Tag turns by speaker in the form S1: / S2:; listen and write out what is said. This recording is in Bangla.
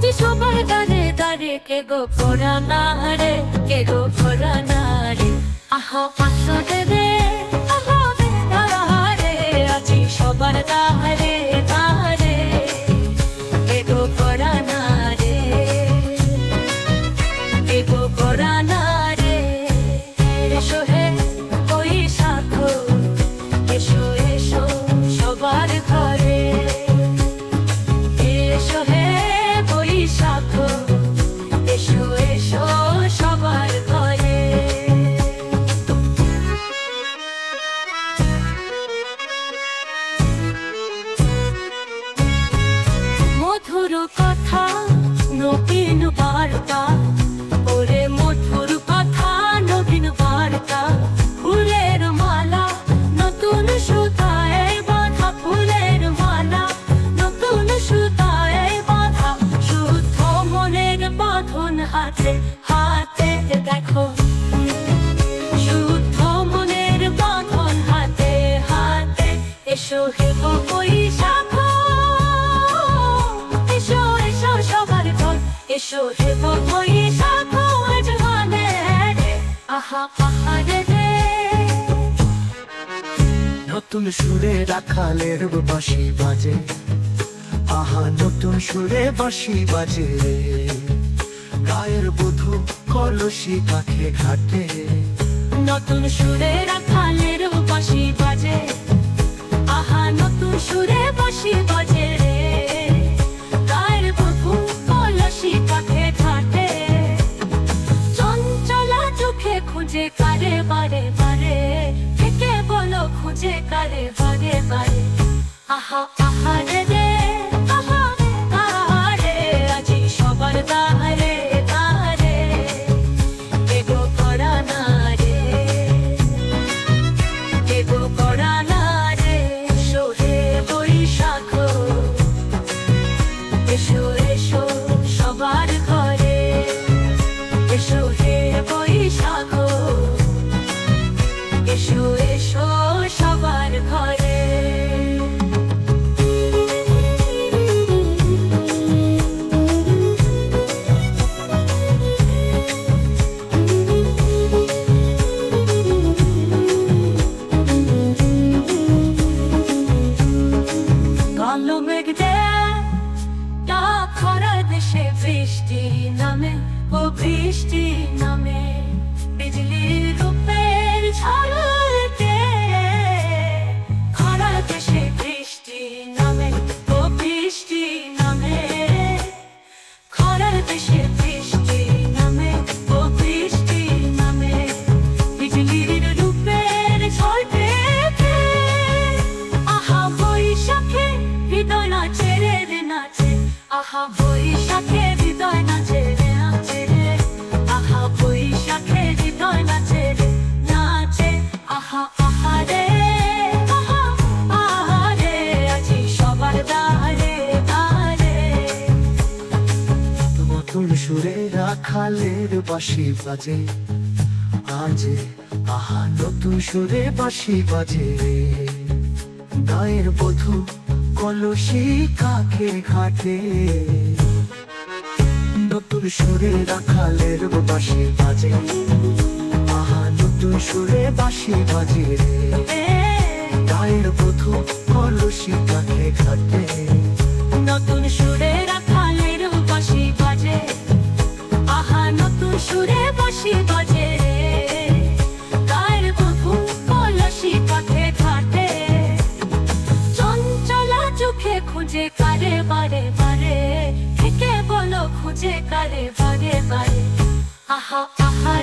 S1: আজি সবার দাঁড়ে দাঁড়ে কে গো পরানা রে, কে গো পরানা রে, আহা আসরে রে, আহা রে, আজি সবার দাঁড়ে দাঁড়ে কে গো পরানা রে, কে গো পরানা রে। এসো হে বৈশাখ, এসো এসো সবার ঘরে, এসো হে বৈশাখ, এসো এসো সবার ঘরে। মধুর কথা নবীন বার্তা, ওরে মধুর কথা নবীন বার্তা, ফুলের মালা নতুন সুতায় বাঁধা, ফুলের মালা নতুন সুতায় বাঁধা, শুদ্ধ মনের বাঁধন হাতে হাতে দেখো, শুদ্ধ মনের বাঁধন হাতে হাতে। এসো হে বৈশাখ, এসো এসো সবার ঘর, এসো হে বৈশাখ জহানে রে, আহা আহা রে রে।
S2: নতুন সুরে রাখালের বাঁশি বাজে, আহা নতুন সুরে বাঁশি বাজে, গায়ের বধূ কলসি কাঁখে ঘাটে।
S1: নতুন সুরে রাখালের বাঁশি বাজে, আহা নতুন সুরে বাঁশি বাজে রে, গায়ের বধূ কলসি কাঁখে ঘাটে। চঞ্চলা চোখে খুঁজে কারে বারে বারে, থেকে বলো খুঁজে কারে বারে বারে, আহা আহা রে রে, আহা আহা রে, আজি সবার দাঁড়ে দাঁড়ে কে গো পরানা রে, কে গো পরানা রে। এসো হে বৈশাখ, এসো এসো সবার ঘরে, এসো হে বৈশাখ, এসো এসো সবার ঘরে। কালো মেঘ টা খরা দেশে বৃষ্টি নামে, ও বৃষ্টি নামে, বিজলির রূপের ঝলকে খরা দেশে বৃষ্টি নামে, ও বৃষ্টি নামে, খরা দেশে বৃষ্টি নামে, ও বৃষ্টি নামে, বিজলির রূপের ঝলকে। আহা বৈশাখে হৃদয় নাচে রে নাচে, আহা বৈশাখে হৃদয় নাচে রে নাচে রে, আহা বৈশাখে হৃদয় নাচে রে নাচে, আহা আহা রে, আহা আহা রে, আজি সবার দাঁড়ে দাঁড়ে।
S2: নতুন সুরে রাখালের বাঁশি বাজে, আজে আহা নতুন সুরে বাঁশি বাজে, গায়ের বধূ কলসি কাঁখে ঘাটে। নতুন সুরে রাখালের বাঁশি বাজে, আহা নতুন সুরে বাঁশি বাজে রে, গায়ের বধূ কলসি কাঁখে ঘাটে।
S1: নতুন সুরে রাখালের বাঁশি বাজে, আহা নতুন সুরে বাঁশি বাজে রে, গায়ের বধূ কলসি কাঁখে ঘাটে। চঞ্চলা চোখে খুঁজে কারে বারে বারে, থেকে বলো খুঁজে কারে বারে বারে, আহা আহা